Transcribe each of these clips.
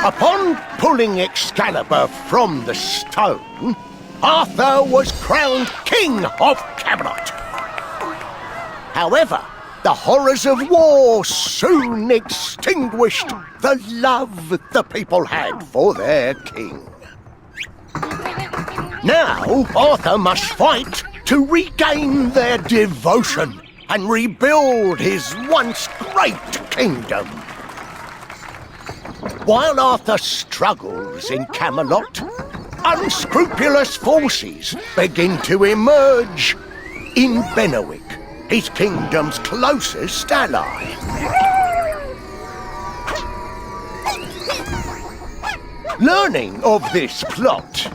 Upon pulling Excalibur from the stone, Arthur was crowned King of Camelot. However, the horrors of war soon extinguished the love the people had for their king. Now, Arthur must fight to regain their devotion and rebuild his once great kingdom. While Arthur struggles in Camelot, unscrupulous forces begin to emerge in Benwick, his kingdom's closest ally. Learning of this plot,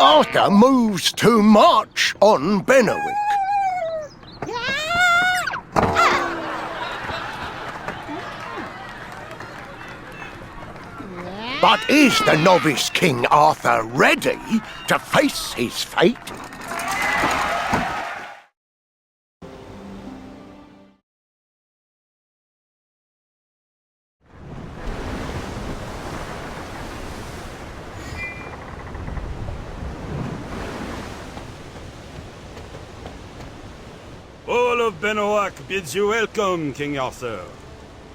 Arthur moves to march on Benwick. But is the novice King Arthur ready to face his fate? All of Benwick bids you welcome, King Arthur.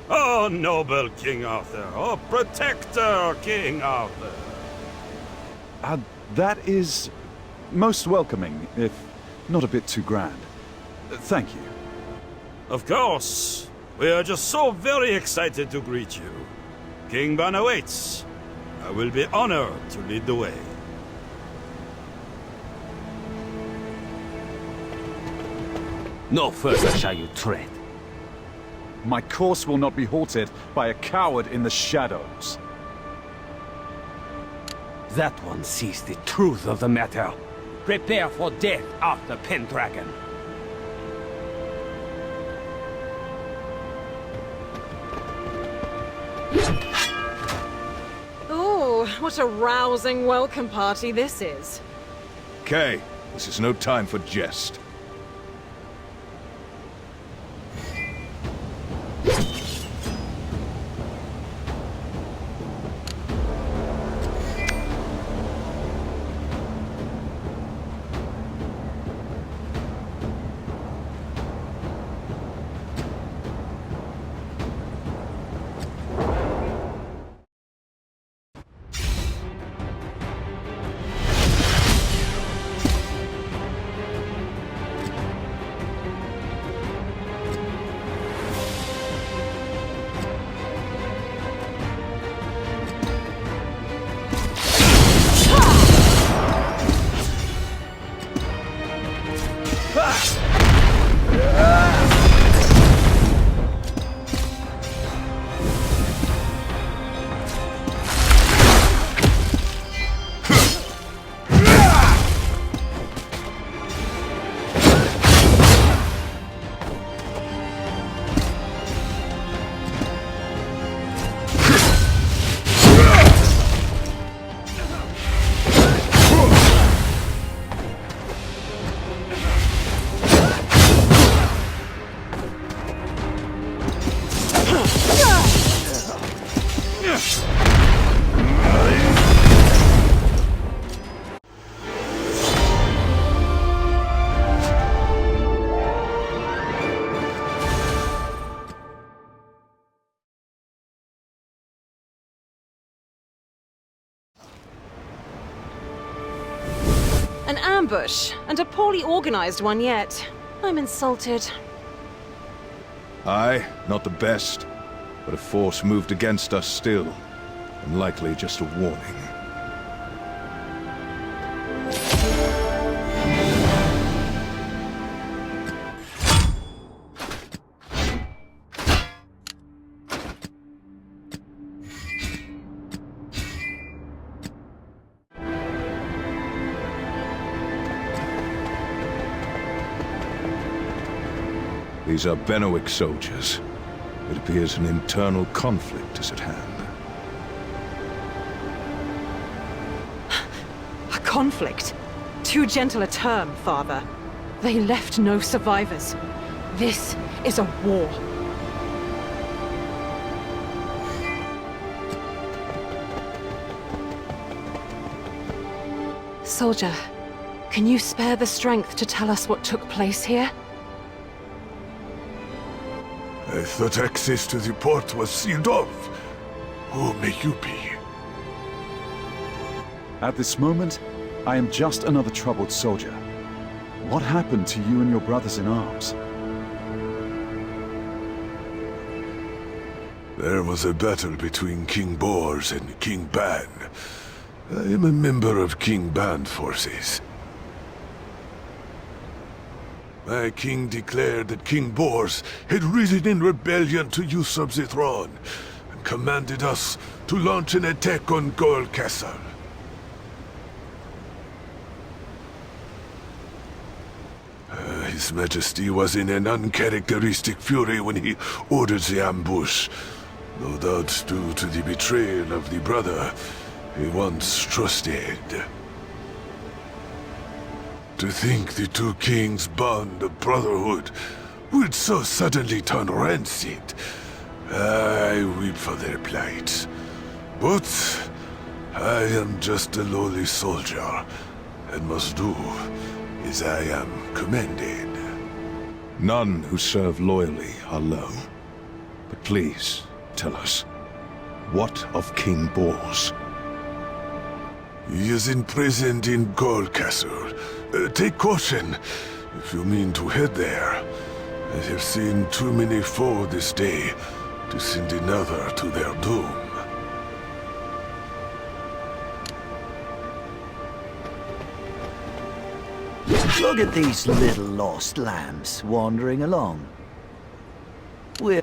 Oh, noble King Arthur! Oh, protector King Arthur! That is most welcoming, if not a bit too grand. Thank you. Of course! We are just so very excited to greet you. King Ban awaits. I will be honored to lead the way. No further shall you tread. My course will not be halted by a coward in the shadows. That one sees the truth of the matter. Prepare for death after Pendragon. Oh, what a rousing welcome party this is. Kay, this is no time for jest. An ambush, and a poorly organized one yet. I'm insulted. Aye, not the best, but a force moved against us still, and likely just a warning. These are Benwick soldiers. It appears an internal conflict is at hand. A conflict? Too gentle a term, Father. They left no survivors. This is a war. Soldier, can you spare the strength to tell us what took place here? I thought access to the port was sealed off. Who may you be? At this moment, I am just another troubled soldier. What happened to you and your brothers in arms? There was a battle between King Bors and King Ban. I am a member of King Ban's forces. My king declared that King Bors had risen in rebellion to usurp the throne, and commanded us to launch an attack on Gold Castle. His Majesty was in an uncharacteristic fury when he ordered the ambush, no doubt due to the betrayal of the brother he once trusted. To think the two kings' bond of brotherhood would so suddenly turn rancid. I weep for their plight. But I am just a lowly soldier, and must do as I am commanded. None who serve loyally are low. But please, tell us, what of King Bors? He is imprisoned in Gold Castle. Take caution if you mean to head there. I have seen too many fall this day to send another to their doom. Look at these little lost lambs wandering along. We're...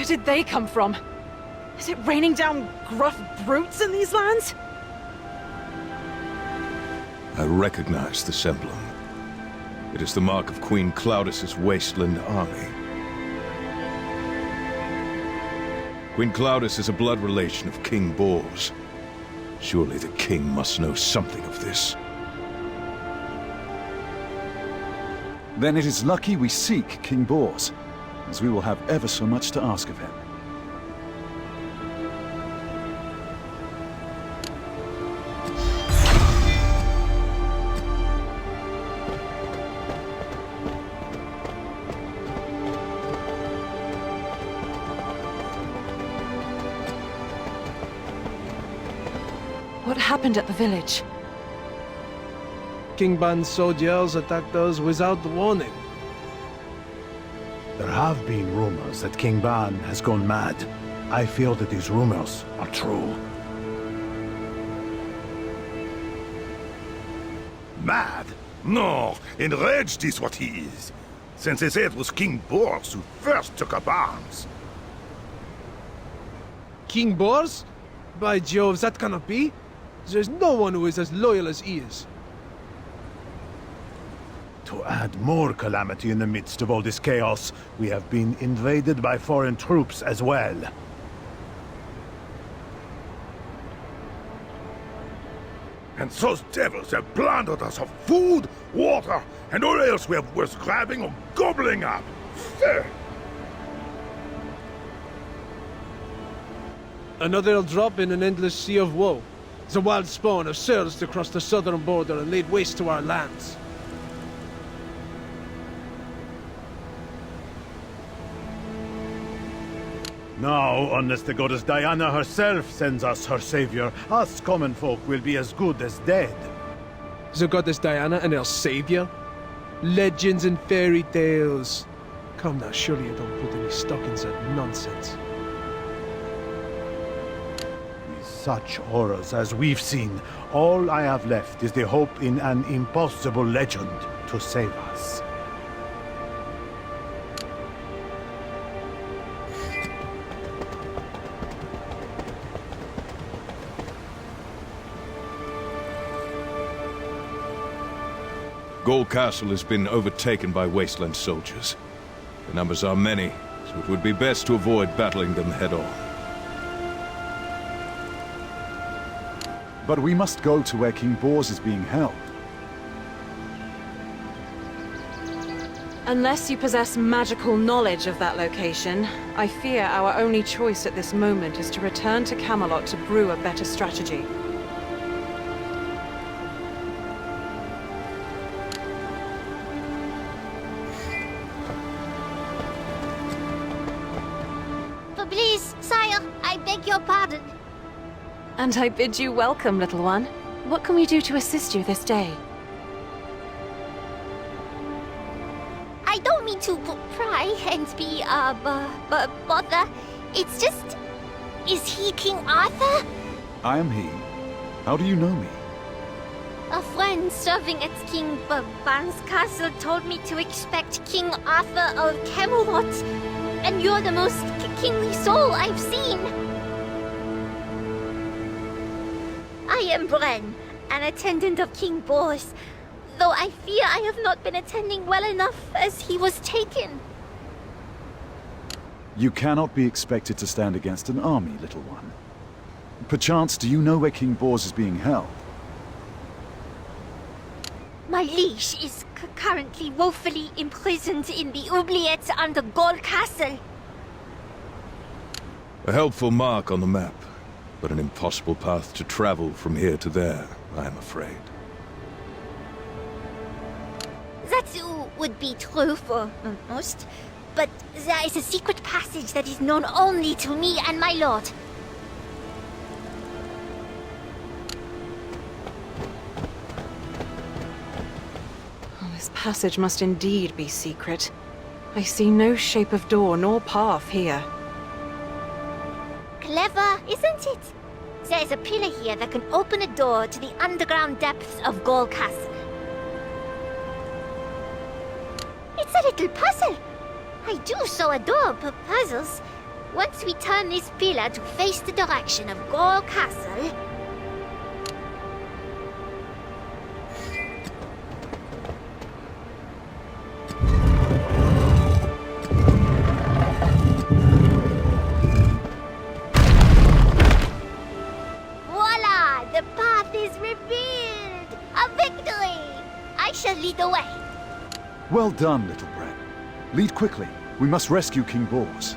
Where did they come from? Is it raining down gruff brutes in these lands? I recognize the emblem. It is the mark of Queen Claudas's wasteland army. Queen Claudas is a blood relation of King Bors. Surely the king must know something of this. Then it is lucky we seek King Bors, as we will have ever so much to ask of him. What happened at the village? King Ban's soldiers attacked us without warning. There have been rumors that King Ban has gone mad. I feel that these rumors are true. Mad? No, enraged is what he is. Since they say it was King Bors who first took up arms. King Bors? By Jove, that cannot be. There's no one who is as loyal as he is. To add more calamity in the midst of all this chaos, we have been invaded by foreign troops as well. And those devils have plundered us of food, water, and all else we have worth grabbing or gobbling up. Fair. Another drop in an endless sea of woe. The wild spawn have surged across the southern border and laid waste to our lands. Now, unless the goddess Diana herself sends us her savior, us common folk will be as good as dead. The goddess Diana and her savior? Legends and fairy tales. Come now, surely you don't put any stock in that nonsense. With such horrors as we've seen, all I have left is the hope in an impossible legend to save us. Gaul Castle has been overtaken by wasteland soldiers. The numbers are many, so it would be best to avoid battling them head-on. But we must go to where King Bors is being held. Unless you possess magical knowledge of that location, I fear our only choice at this moment is to return to Camelot to brew a better strategy. Please, sire, I beg your pardon. And I bid you welcome, little one. What can we do to assist you this day? I don't mean to pry and be, bother. It's just... Is he King Arthur? I am he. How do you know me? A friend serving at King Ban's castle told me to expect King Arthur of Camelot. And you're the most kingly soul I've seen. I am Bren, an attendant of King Bors, though I fear I have not been attending well enough as he was taken. You cannot be expected to stand against an army, little one. Perchance, do you know where King Bors is being held? My liege is currently woefully imprisoned in the oubliettes under Gaul Castle. A helpful mark on the map, but an impossible path to travel from here to there, I am afraid. That would be true for most, but there is a secret passage that is known only to me and my lord. This passage must indeed be secret. I see no shape of door nor path here. Clever, isn't it? There's a pillar here that can open a door to the underground depths of Gaul Castle. It's a little puzzle. I do so adore puzzles. Once we turn this pillar to face the direction of Gaul Castle... Voila! The path is revealed! A victory! I shall lead the way. Well done, little Bren. Lead quickly. We must rescue King Bors.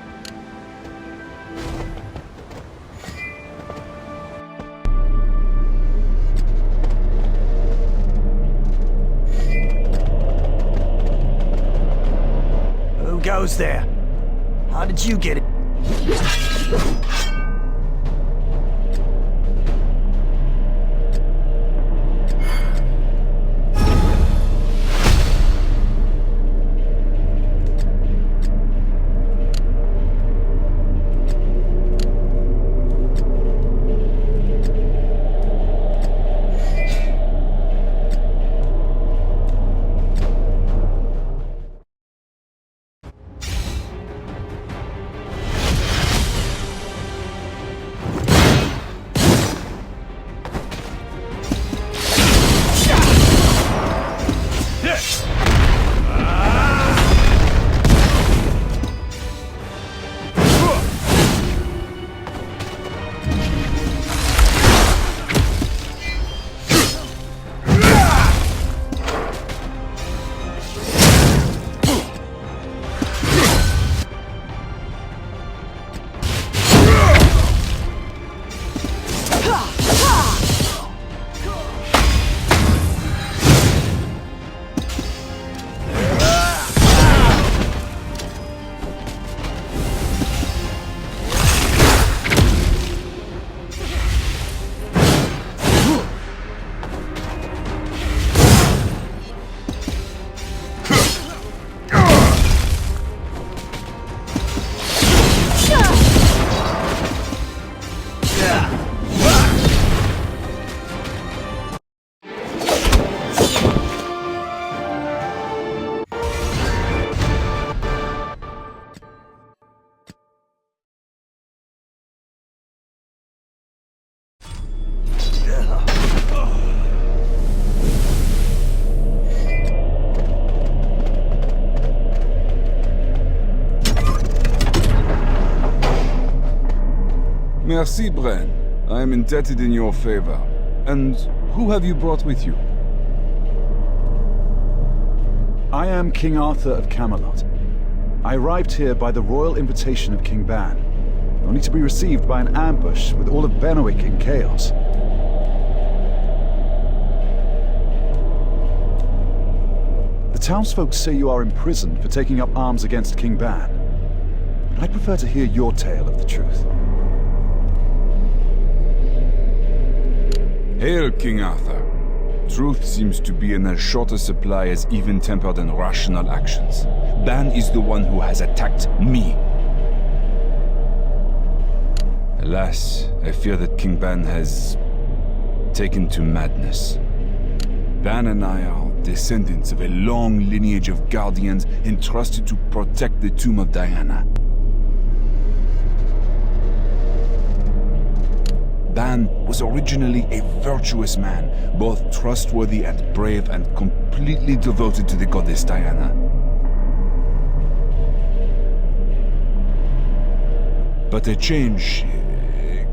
Who goes there? How did you get it? Merci, Bren. I am indebted in your favor. And who have you brought with you? I am King Arthur of Camelot. I arrived here by the royal invitation of King Ban, only to be received by an ambush with all of Benwick in chaos. The townsfolk say you are imprisoned for taking up arms against King Ban. But I'd prefer to hear your tale of the truth. Hail, King Arthur. Truth seems to be in as short a supply as even-tempered and rational actions. Ban is the one who has attacked me. Alas, I fear that King Ban has taken to madness. Ban and I are descendants of a long lineage of guardians entrusted to protect the tomb of Diana. Ban was originally a virtuous man, both trustworthy and brave and completely devoted to the goddess Diana. But a change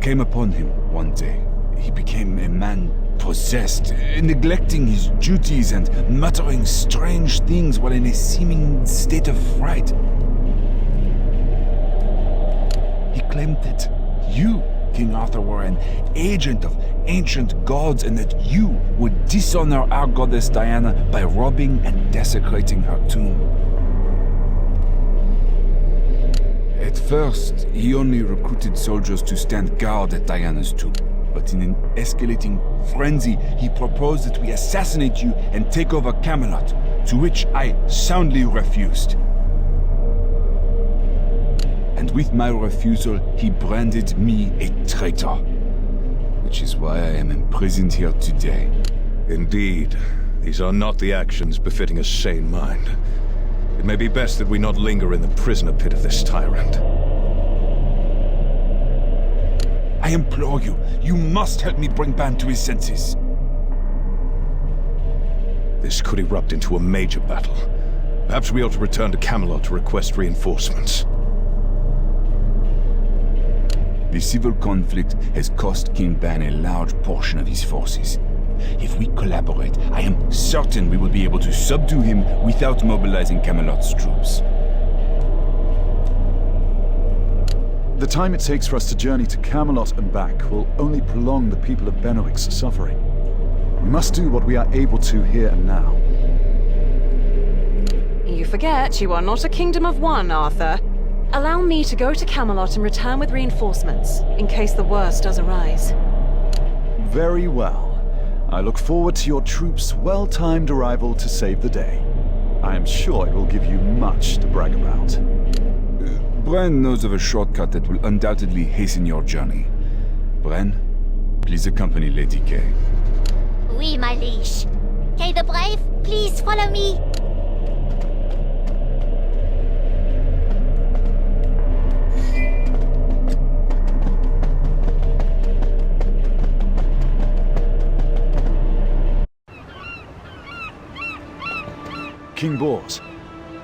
came upon him one day. He became a man possessed, neglecting his duties and muttering strange things while in a seeming state of fright. He claimed that you, King Arthur, were an agent of ancient gods and that you would dishonor our goddess Diana by robbing and desecrating her tomb. At first, he only recruited soldiers to stand guard at Diana's tomb. But in an escalating frenzy, he proposed that we assassinate you and take over Camelot, to which I soundly refused. And with my refusal, he branded me a traitor. Which is why I am imprisoned here today. Indeed, these are not the actions befitting a sane mind. It may be best that we not linger in the prisoner pit of this tyrant. I implore you, you must help me bring Ban to his senses. This could erupt into a major battle. Perhaps we ought to return to Camelot to request reinforcements. The civil conflict has cost King Ban a large portion of his forces. If we collaborate, I am certain we will be able to subdue him without mobilizing Camelot's troops. The time it takes for us to journey to Camelot and back will only prolong the people of Benwick's suffering. We must do what we are able to here and now. You forget you are not a kingdom of one, Arthur. Allow me to go to Camelot and return with reinforcements, in case the worst does arise. Very well. I look forward to your troops' well-timed arrival to save the day. I am sure it will give you much to brag about. Bren knows of a shortcut that will undoubtedly hasten your journey. Bren, please accompany Lady Kay. Oui, my liege. Kay the Brave, please follow me. King Bors,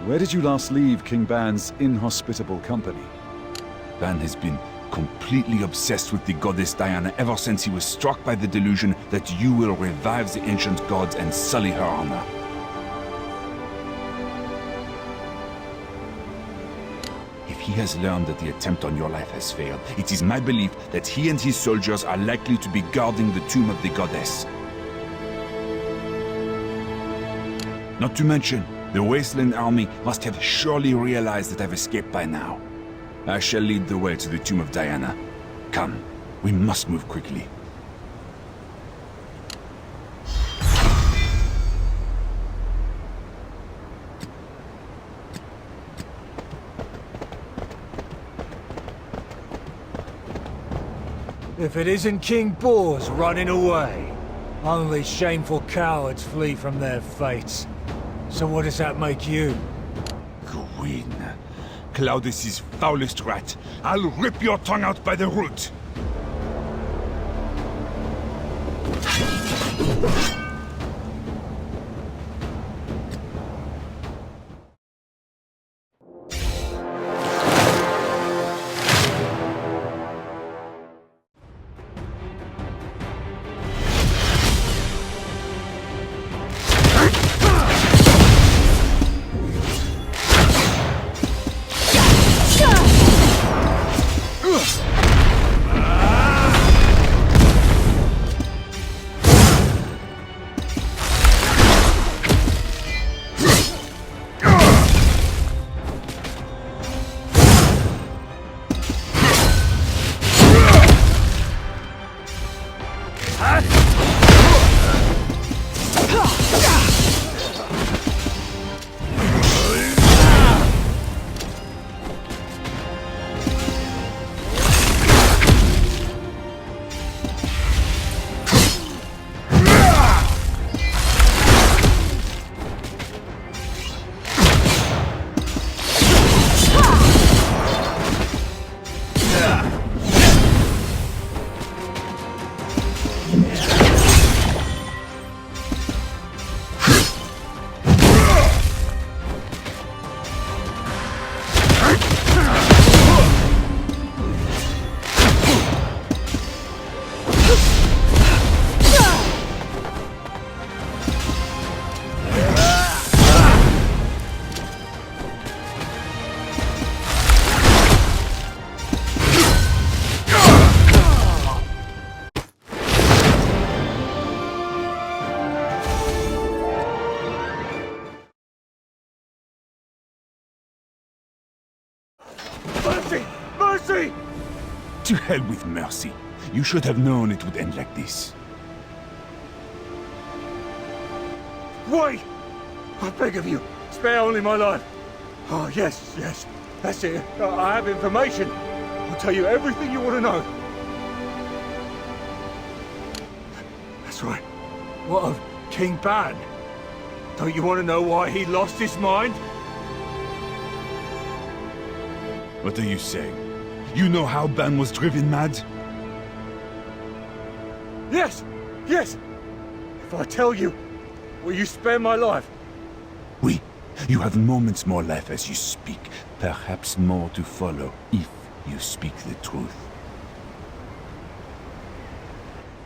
where did you last leave King Ban's inhospitable company? Ban has been completely obsessed with the goddess Diana ever since he was struck by the delusion that you will revive the ancient gods and sully her honor. If he has learned that the attempt on your life has failed, it is my belief that he and his soldiers are likely to be guarding the tomb of the goddess. Not to mention, the Wasteland army must have surely realized that I've escaped by now. I shall lead the way to the tomb of Diana. Come, we must move quickly. If it isn't King Bors running away, only shameful cowards flee from their fates. So what does that make you? Queen, Claudas' foulest rat. I'll rip your tongue out by the root. Mercy! Mercy! To hell with mercy. You should have known it would end like this. Wait! I beg of you, spare only my life. Oh, yes, yes. That's it. I have information. I'll tell you everything you want to know. That's right. What of King Ban? Don't you want to know why he lost his mind? What are you saying? You know how Ban was driven mad? Yes! Yes! If I tell you, will you spare my life? Oui. You have moments more left as you speak. Perhaps more to follow, if you speak the truth.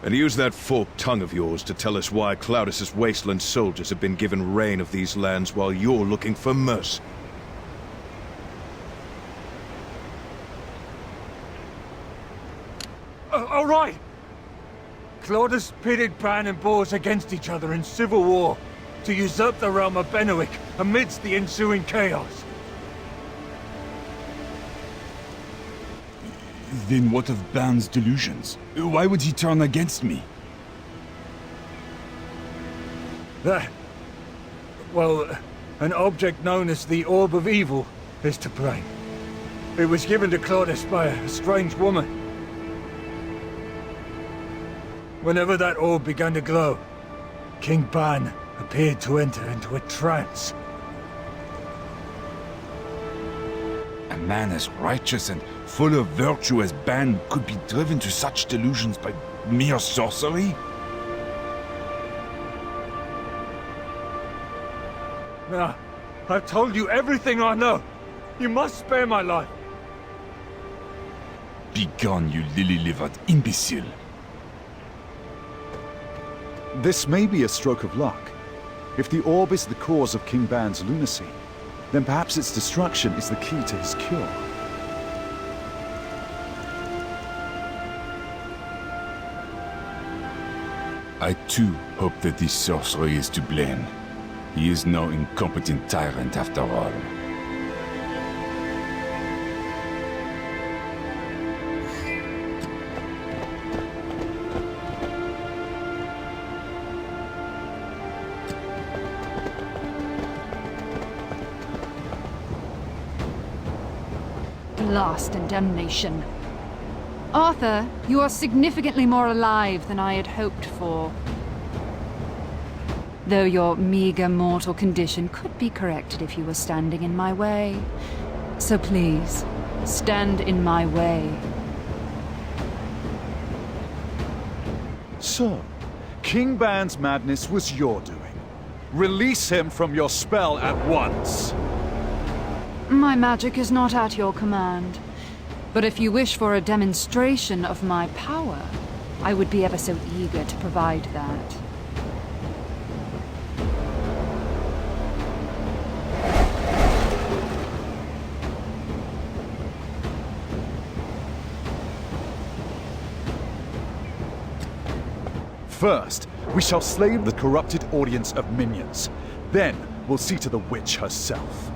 And use that forked tongue of yours to tell us why Claudas' wasteland soldiers have been given reign of these lands while you're looking for mercy. All right! Claudas pitted Ban and Boars against each other in civil war to usurp the realm of Benowick amidst the ensuing chaos. Then what of Ban's delusions? Why would he turn against me? Well, an object known as the Orb of Evil is to blame. It was given to Claudas by a strange woman. Whenever that orb began to glow, King Ban appeared to enter into a trance. A man as righteous and full of virtue as Ban could be driven to such delusions by mere sorcery? Now, I've told you everything I know. You must spare my life. Begone, you lily-livered imbecile. This may be a stroke of luck. If the orb is the cause of King Ban's lunacy, then perhaps its destruction is the key to his cure. I too hope that this sorcery is to blame. He is no incompetent tyrant after all. Blast and damnation. Arthur, you are significantly more alive than I had hoped for. Though your meager mortal condition could be corrected if you were standing in my way. So please, stand in my way. So, King Ban's madness was your doing. Release him from your spell at once. My magic is not at your command. But if you wish for a demonstration of my power, I would be ever so eager to provide that. First, we shall slay the corrupted audience of minions. Then, we'll see to the witch herself.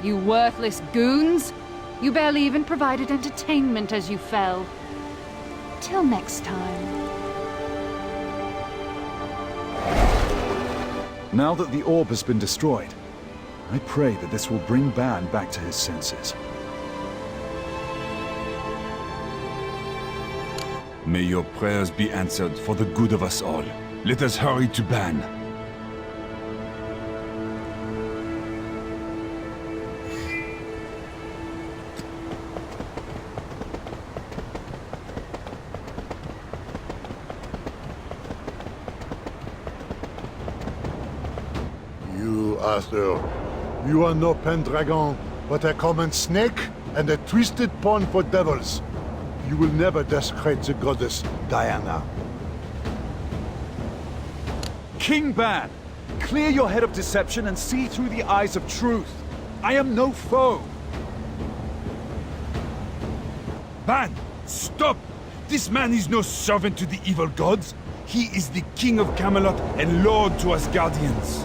you worthless goons! You barely even provided entertainment as you fell. Till next time. Now that the orb has been destroyed, I pray that this will bring Ban back to his senses. May your prayers be answered for the good of us all. Let us hurry to Ban. Arthur, you are no Pendragon, but a common snake and a twisted pawn for devils. You will never desecrate the goddess Diana. King Ban, clear your head of deception and see through the eyes of truth. I am no foe. Ban, stop! This man is no servant to the evil gods. He is the king of Camelot and lord to us guardians.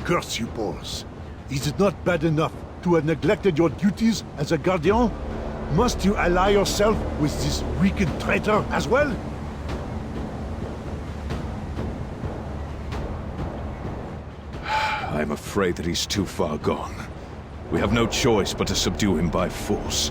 Curse you both. Is it not bad enough to have neglected your duties as a guardian? Must you ally yourself with this wicked traitor as well? I'm afraid that he's too far gone. We have no choice but to subdue him by force.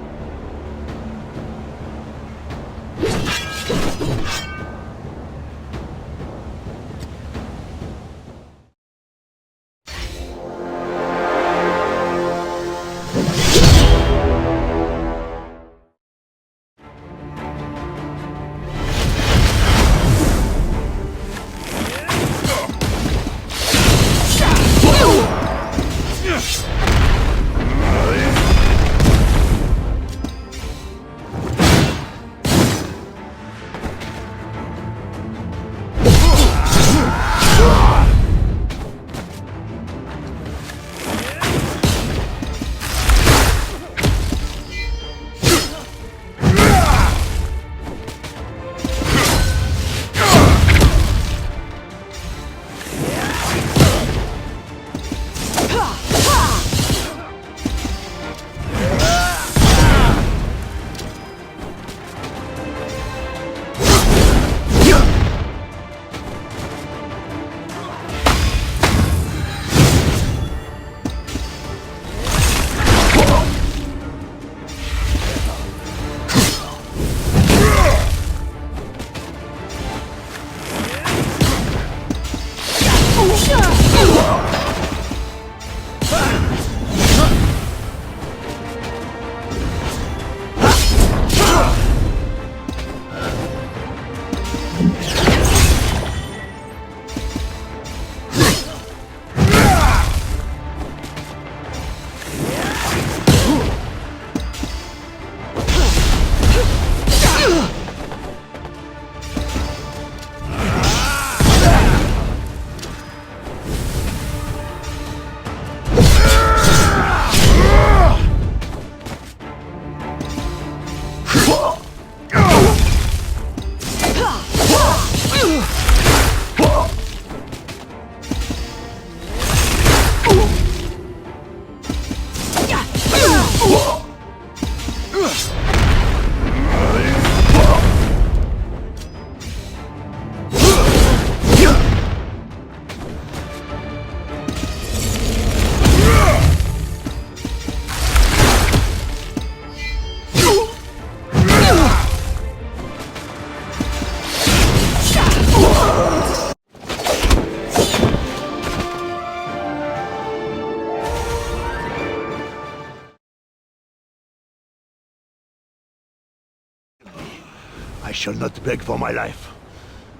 I shall not beg for my life.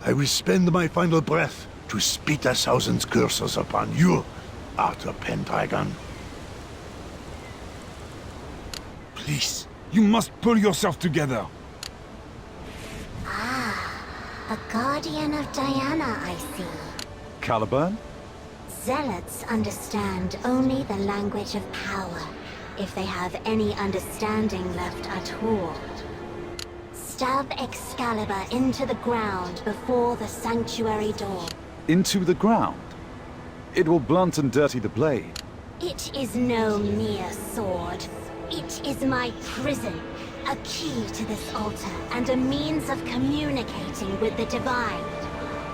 I will spend my final breath to spit 1,000 curses upon you, Arthur Pendragon. Please, you must pull yourself together. Ah, a guardian of Diana, I see. Caliburn? Zealots understand only the language of power, if they have any understanding left at all. Stab Excalibur into the ground before the sanctuary door. into the ground. It will blunt and dirty the blade. It is no mere sword. It is my prison, a key to this altar, and a means of communicating with the divine.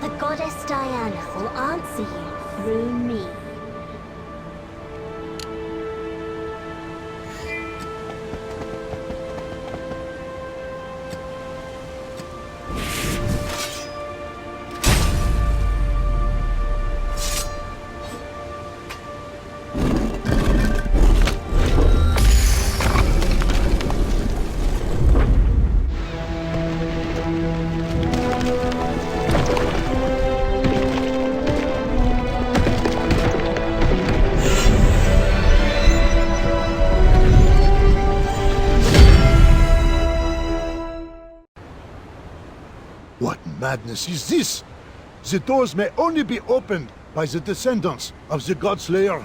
The goddess Diana will answer you through me. What madness is this? The doors may only be opened by the descendants of the God Slayer.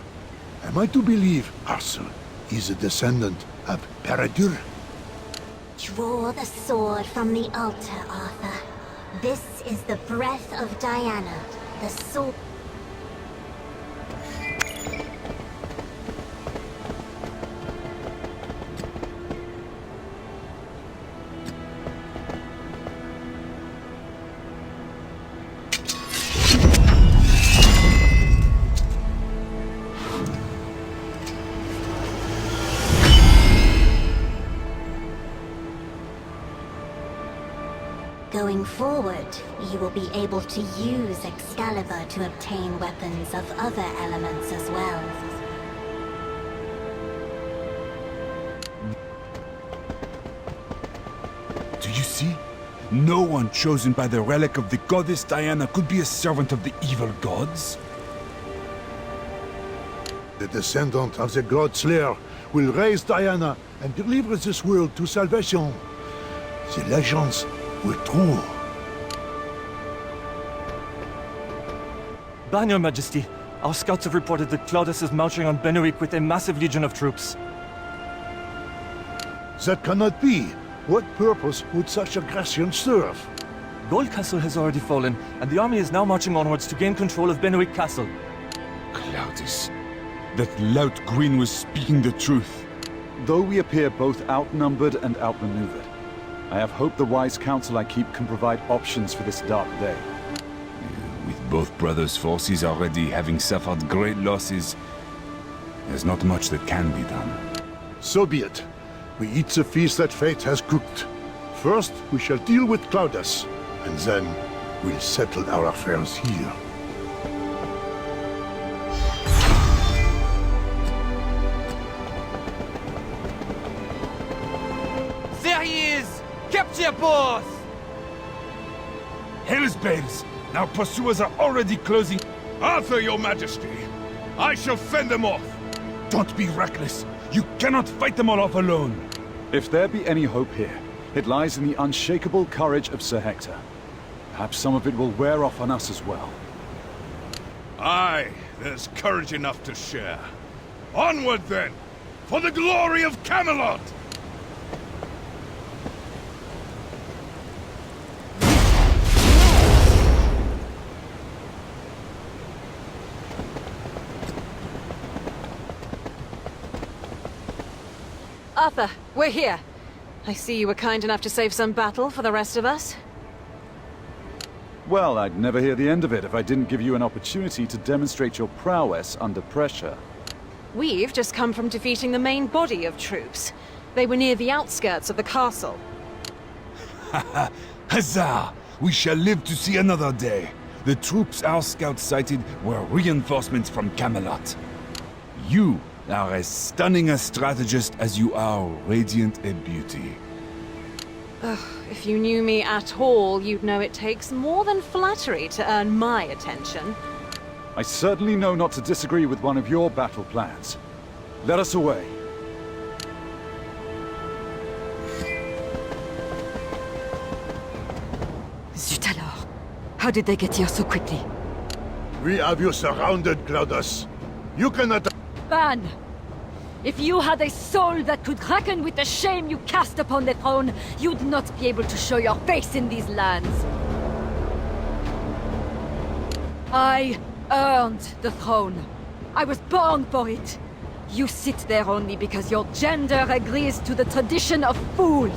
Am I to believe Arthur is a descendant of Paradur? Draw the sword from the altar, Arthur. This is the breath of Diana, the sword. Going forward, you will be able to use Excalibur to obtain weapons of other elements as well. Do you see? No one chosen by the relic of the goddess Diana could be a servant of the evil gods. The descendant of the God Slayer will raise Diana and deliver this world to salvation. The legends were true. Ban, Your Majesty. Our scouts have reported that Claudas is marching on Benowick with a massive legion of troops. That cannot be. What purpose would such aggression serve? Gold Castle has already fallen, and the army is now marching onwards to gain control of Benowick Castle. Claudas. That lout Green was speaking the truth. Though we appear both outnumbered and outmaneuvered, I have hope the wise counsel I keep can provide options for this dark day. With both brothers' forces already having suffered great losses, there's not much that can be done. So be it. We eat the feast that fate has cooked. First, we shall deal with Claudas, and then we'll settle our affairs here. There he is! Capture boss! Hell's bells! Our pursuers are already closing. Arthur, your majesty! I shall fend them off! Don't be reckless! You cannot fight them all off alone! If there be any hope here, it lies in the unshakable courage of Sir Hector. Perhaps some of it will wear off on us as well. Aye, there's courage enough to share. Onward then, for the glory of Camelot! Arthur, we're here. I see you were kind enough to save some battle for the rest of us. Well, I'd never hear the end of it if I didn't give you an opportunity to demonstrate your prowess under pressure. We've just come from defeating the main body of troops. They were near the outskirts of the castle. Haha! Huzzah! We shall live to see another day. The troops our scouts sighted were reinforcements from Camelot. You are as stunning a strategist as you are radiant a beauty. Ugh, if you knew me at all, you'd know it takes more than flattery to earn my attention. I certainly know not to disagree with one of your battle plans. Let us away. Zut alors! How did they get here so quickly? We have you surrounded, Claudas. You cannot... Ban! If you had a soul that could reckon with the shame you cast upon the throne, you'd not be able to show your face in these lands. I earned the throne. I was born for it. You sit there only because your gender agrees to the tradition of fools.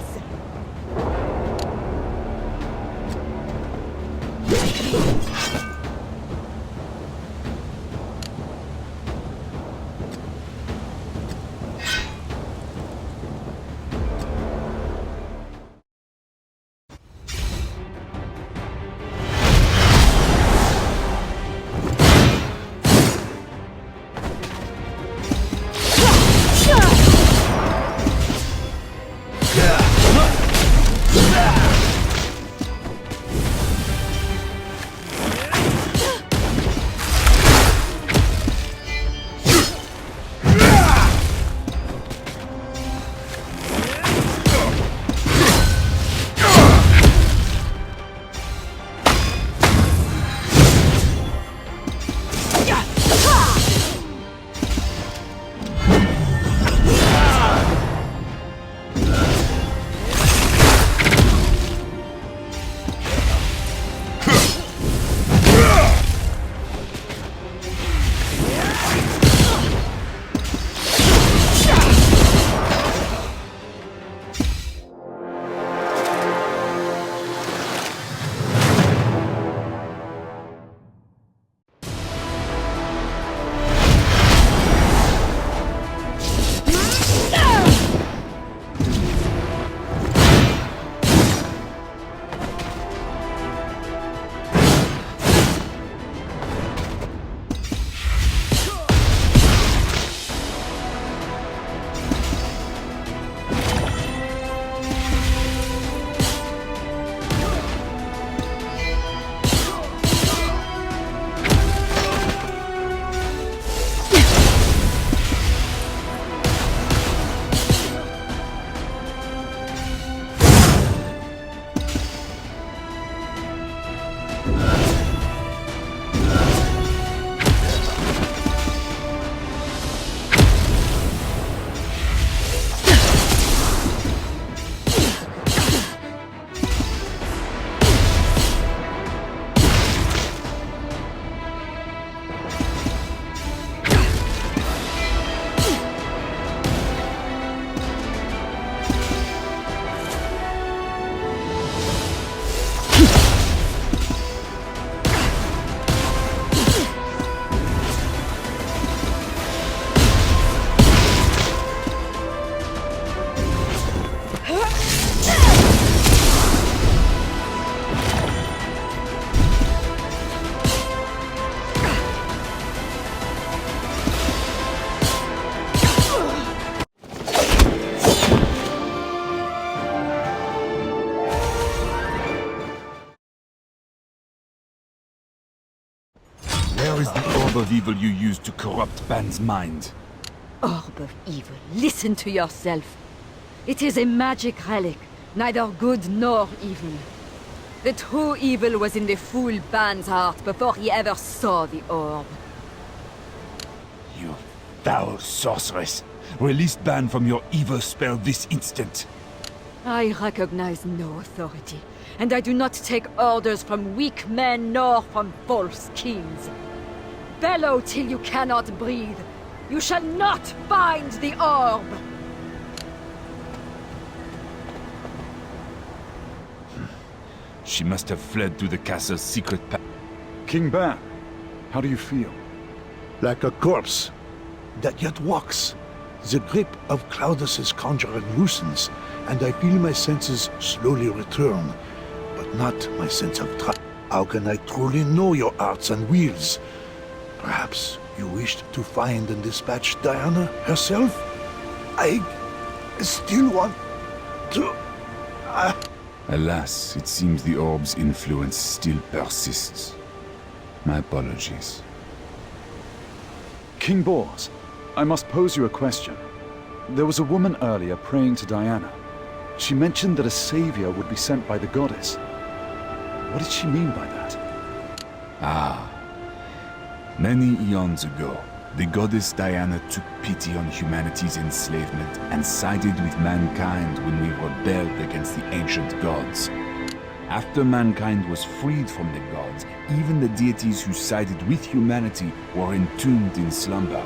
Where is the orb of evil you used to corrupt Ban's mind? Orb of evil, listen to yourself. It is a magic relic, neither good nor evil. The true evil was in the fool Ban's heart before he ever saw the orb. You foul sorceress! Release Ban from your evil spell this instant! I recognize no authority, and I do not take orders from weak men nor from false kings. Bellow till you cannot breathe. You shall not find the orb! She must have fled to the castle's secret path. King Ban, how do you feel? Like a corpse that yet walks. The grip of Claudas' conjuring loosens, and I feel my senses slowly return, but not my sense of trust. How can I truly know your arts and wheels? Perhaps you wished to find and dispatch Diana herself? I still want to... Alas, it seems the orb's influence still persists. My apologies. King Bors, I must pose you a question. There was a woman earlier praying to Diana. She mentioned that a savior would be sent by the goddess. What did she mean by that? Ah. Many eons ago, the goddess Diana took pity on humanity's enslavement and sided with mankind when we rebelled against the ancient gods. After mankind was freed from the gods, even the deities who sided with humanity were entombed in slumber.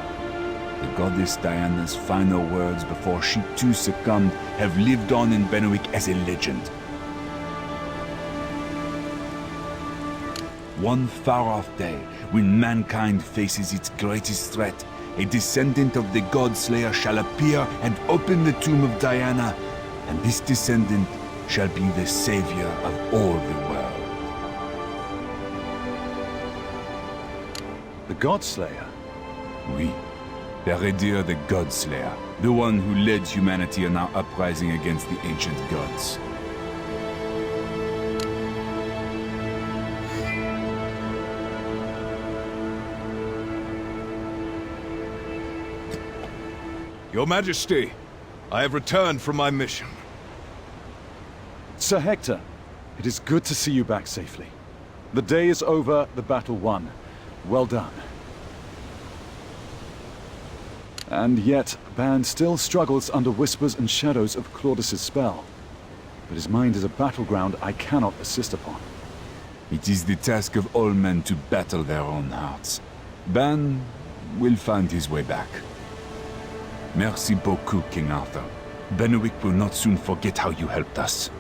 The goddess Diana's final words before she too succumbed have lived on in Benowick as a legend. One far-off day, when mankind faces its greatest threat, a descendant of the God-Slayer shall appear and open the tomb of Diana, and this descendant shall be the savior of all the world. The God-Slayer? Oui. Peredir the God-Slayer, the one who led humanity in our uprising against the ancient gods. Your Majesty, I have returned from my mission. Sir Hector, it is good to see you back safely. The day is over, the battle won. Well done. And yet, Ban still struggles under whispers and shadows of Claudas' spell. But his mind is a battleground I cannot assist upon. It is the task of all men to battle their own hearts. Ban will find his way back. Merci beaucoup, King Arthur. Benowick will not soon forget how you helped us.